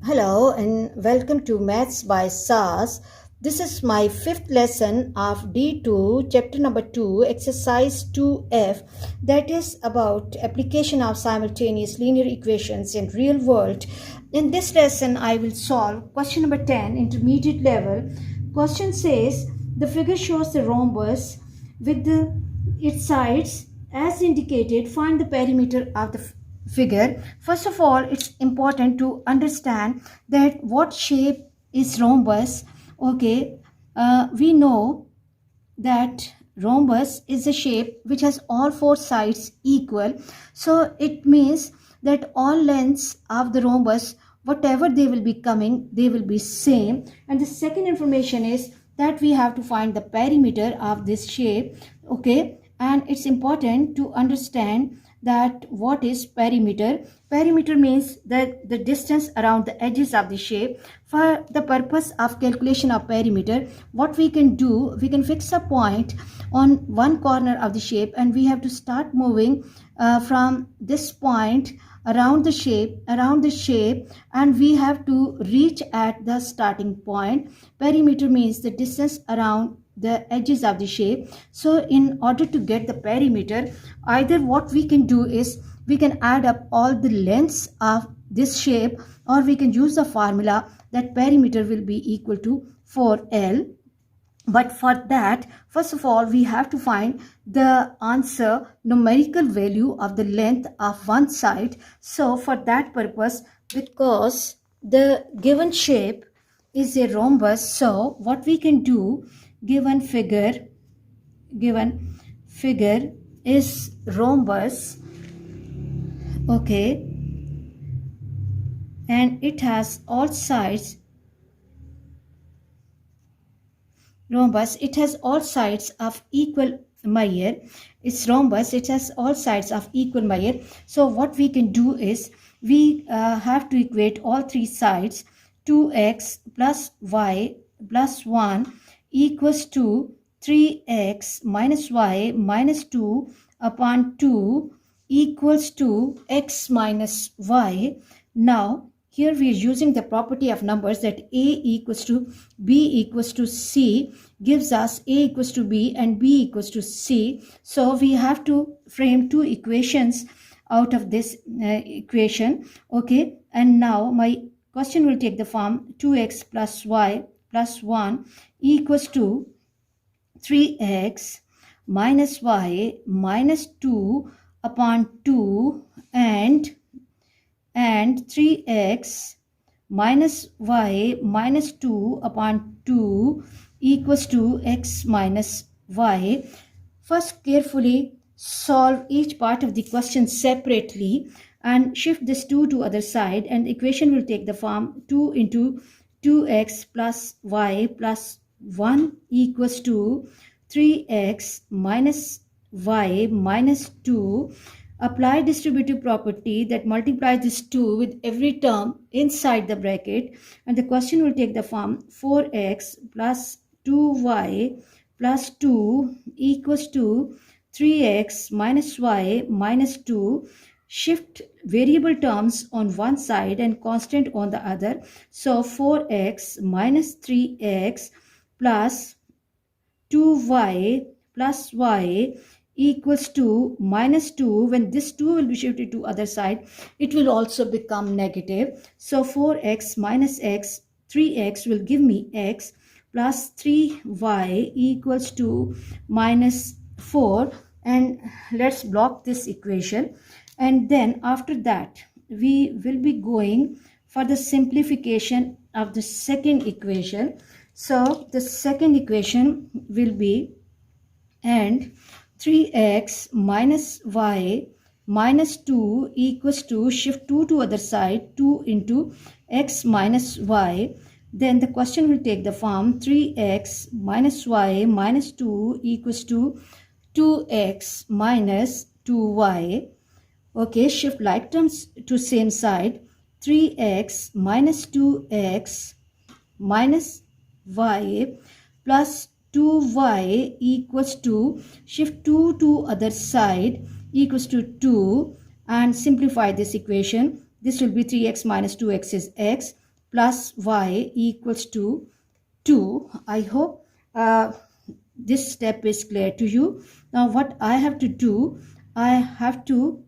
Hello and welcome to Maths by SAS. This is my fifth lesson of D2, chapter number 2, exercise 2F, that is about application of simultaneous linear equations in real world. In this lesson, I will solve question number 10, intermediate level. Question says, the figure shows the rhombus with its sides as indicated. Find the perimeter of the figure. First of all, it's important to understand that what shape is rhombus. Okay, we know that rhombus is a shape which has all four sides equal. So it means that all lengths of the rhombus, whatever they will be coming, they will be same. And the second information is that we have to find the perimeter of this shape. Okay, and it's important to understand that what is perimeter. Perimeter means that the distance around the edges of the shape. For the purpose of calculation of perimeter, what we can do, we can fix a point on one corner of the shape and we have to start moving from this point around the shape and we have to reach at the starting point. Perimeter means the distance around the edges of the shape. So in order to get the perimeter, either what we can do is we can add up all the lengths of this shape, or we can use the formula that perimeter will be equal to 4L. But for that, first of all, we have to find the answer numerical value of the length of one side. So for that purpose, because the given shape is a rhombus, so what we can do, given figure is rhombus, okay, and it has all sides. Rhombus, it has all sides of equal measure. It's rhombus, it has all sides of equal measure. So what we can do is we have to equate all three sides. 2x plus y plus 1 equals to 3x minus y minus 2 upon 2 equals to x minus y. Now here we are using the property of numbers that a equals to b equals to c gives us a equals to b and b equals to c. So we have to frame two equations out of this equation. Okay, and now my question will take the form 2x plus y plus 1 equals to 3x minus y minus 2 upon 2 and 3x minus y minus 2 upon 2 equals to x minus y. First, carefully solve each part of the question separately and shift this 2 to other side, and the equation will take the form 2 into 2x plus y plus 1 equals to 3x minus y minus 2. Apply distributive property that multiplies this 2 with every term inside the bracket, and the question will take the form 4x plus 2y plus 2 equals to 3x minus y minus 2. Shift variable terms on one side and constant on the other. So 4x minus 3x plus 2y plus y equals to minus 2. When this 2 will be shifted to other side, it will also become negative. So 4x minus x, 3x will give me x plus 3y equals to minus 4. And let's block this equation. And then after that, we will be going for the simplification of the second equation. So the second equation will be, and 3x minus y minus 2 equals to, shift 2 to other side, 2 into x minus y. Then the question will take the form 3x minus y minus 2 equals to 2x minus 2y. Okay, shift like terms to same side. 3x minus 2x minus y plus 2y equals to, shift 2 to other side, equals to 2, and simplify this equation. This will be 3x minus 2x is x plus y equals to 2. I hope this step is clear to you. Now what I have to do, I have to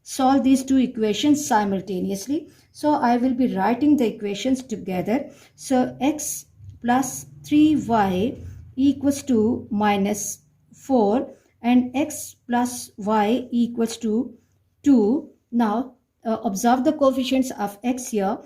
solve these two equations simultaneously. So I will be writing the equations together. So x plus 3y equals to minus 4 and x plus y equals to 2. Now observe the coefficients of x here.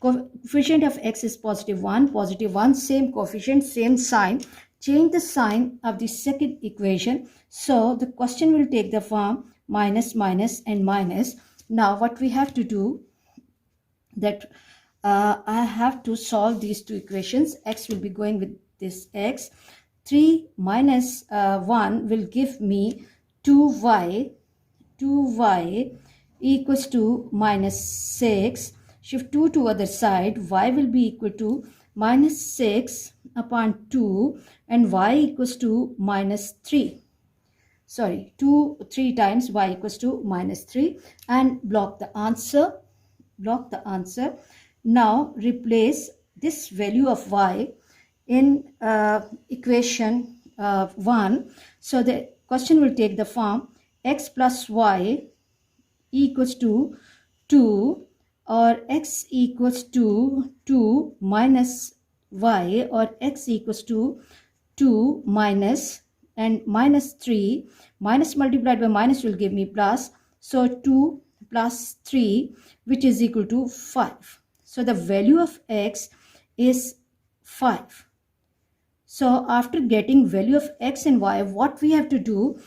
Coefficient of x is positive 1, same coefficient, same sign. Change the sign of the second equation. So the question will take the form minus, minus and minus. Now what we have to do, that I have to solve these two equations. X will be going with this x. 3 minus 1 will give me 2y. 2y equals to minus 6. Shift 2 to other side. Y will be equal to minus 6 upon 2 and y equals to minus 3. Sorry, 3 times y equals to minus 3 and block the answer. Block the answer. Now replace this value of y in equation 1. So the question will take the form x plus y equals to 2 or x equals to 2 minus y or x equals to 2 minus and minus 3. Minus multiplied by minus will give me plus. So 2 plus 3 which is equal to 5. So the value of x is 5. So after getting value of x and y, what we have to do,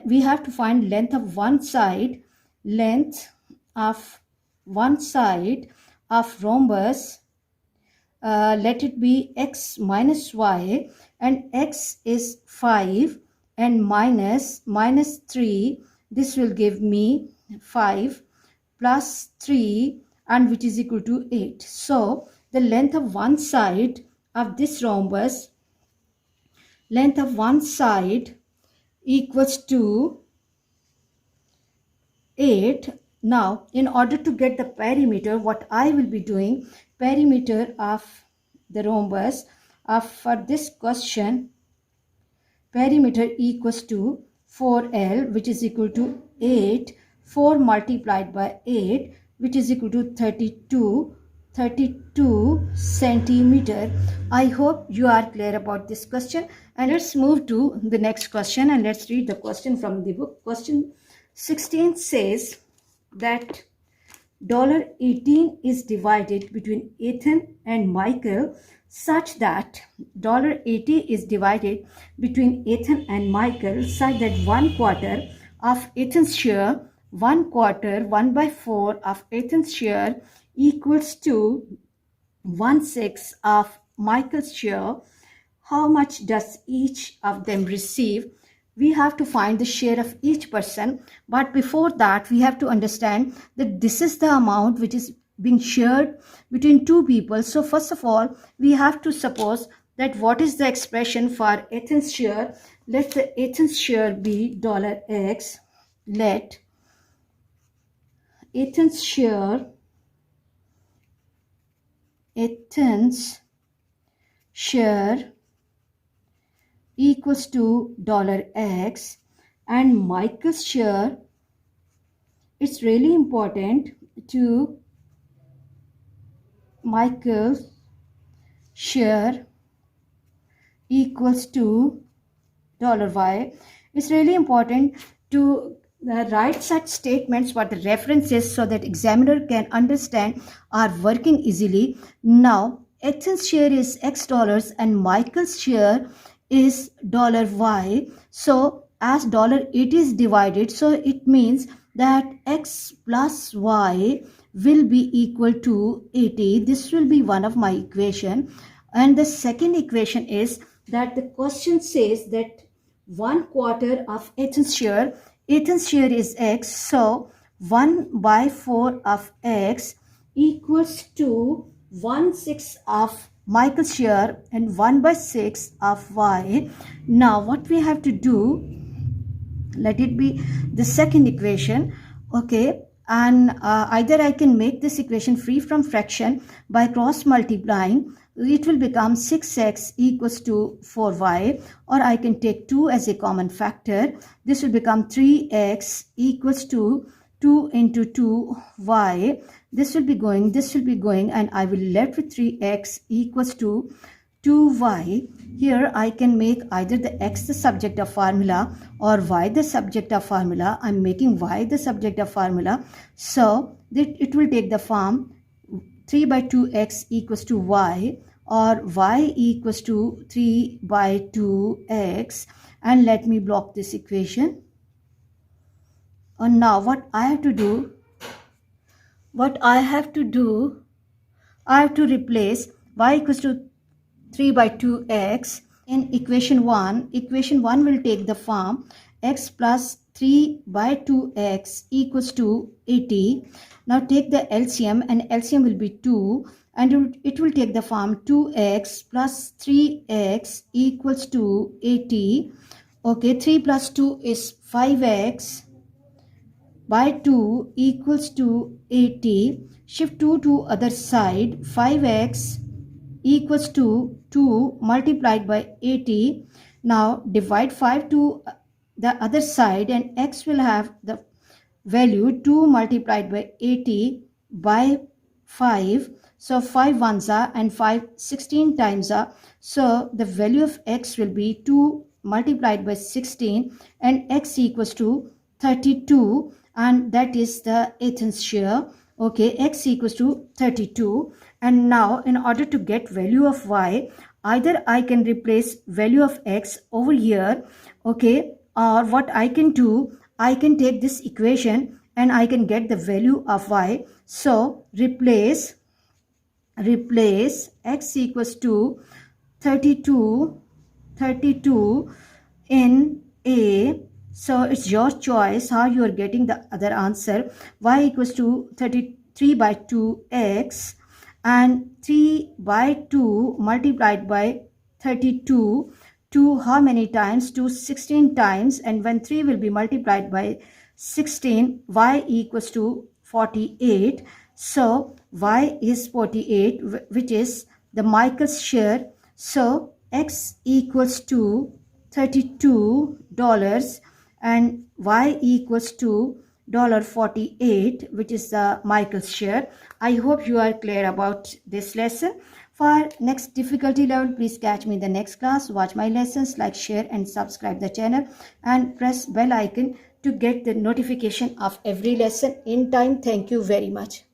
we have to find length of one side. Length of one side of rhombus, let it be x minus y, and x is 5 and minus 3, this will give me 5 plus 3 and which is equal to 8. So the length of one side of this rhombus, length of one side equals to 8. Now in order to get the perimeter, what I will be doing, perimeter of the rhombus for this question, perimeter equals to 4L which is equal to 8. 4 multiplied by 8 which is equal to 32 centimeter. I hope you are clear about this question, and let's move to the next question and let's read the question from the book. Question 16 says that $18 is divided between Ethan and Michael such that $80 is divided between Ethan and Michael such that 1/4 of Ethan's share, 1/4, 1/4 of Ethan's share equals to 1/6 of Michael's share. How much does each of them receive? We have to find the share of each person, but before that we have to understand that this is the amount which is being shared between two people. So first of all, we have to suppose that what is the expression for Ethan's share. Let the Ethan's share be $x. Let Ethan's share equals to $x, and Michael's share, it's really important to Michael's share equals to $y. It's really important to write such statements what the reference is so that examiner can understand our working easily. Now Ethan's share is $x and Michael's share is $y. So as $80 is divided, so it means that x plus y will be equal to 80. This will be one of my equation. And the second equation is that the question says that 1/4 of Ethan's share is x. So 1/4 of x equals to 1/6 of Michael's share and 1/6 of y. Now what we have to do, let it be the second equation. Okay, and either I can make this equation free from fraction by cross multiplying. It will become 6x equals to 4y, or I can take 2 as a common factor. This will become 3x equals to 2 into 2y. This will be going, and I will left with 3x equals to 2y. Here I can make either the x the subject of formula or y the subject of formula. I'm making y the subject of formula. So that it will take the form 3 by 2x equals to y, or y equals to 3 by 2x. And let me block this equation. And now what I have to do, I have to replace y equals to 3 by 2x in equation 1. Equation 1 will take the form x plus 3 by 2x equals to 80. Now take the LCM, and LCM will be 2, and it will take the form 2x plus 3x equals to 80. Okay, 3 plus 2 is 5x by 2 equals to 80. Shift 2 to other side. 5x equals to 2 multiplied by 80. Now divide 5 to the other side, and x will have the value 2 multiplied by 80 by 5. So 5 ones are, and 5 16 times are. So the value of x will be 2 multiplied by 16, and x equals to 32, and that is the Athens share. Okay, x equals to 32. And now in order to get value of y, either I can replace value of x over here, okay, or what I can do, I can take this equation and I can get the value of y. So replace x equals to 32 in A. So it's your choice how you are getting the other answer. Y equals to 33 by 2x, and 3 by 2 multiplied by 32. 2 how many times? 2 16 times, and when 3 will be multiplied by 16, y equals to 48. So y is 48, which is the Michael's share. So x equals to $32 and y equals to $48, which is the Michael's share. I hope you are clear about this lesson. For next difficulty level, please catch me in the next class. Watch my lessons, like, share and subscribe the channel, and press bell icon to get the notification of every lesson in time. Thank you very much.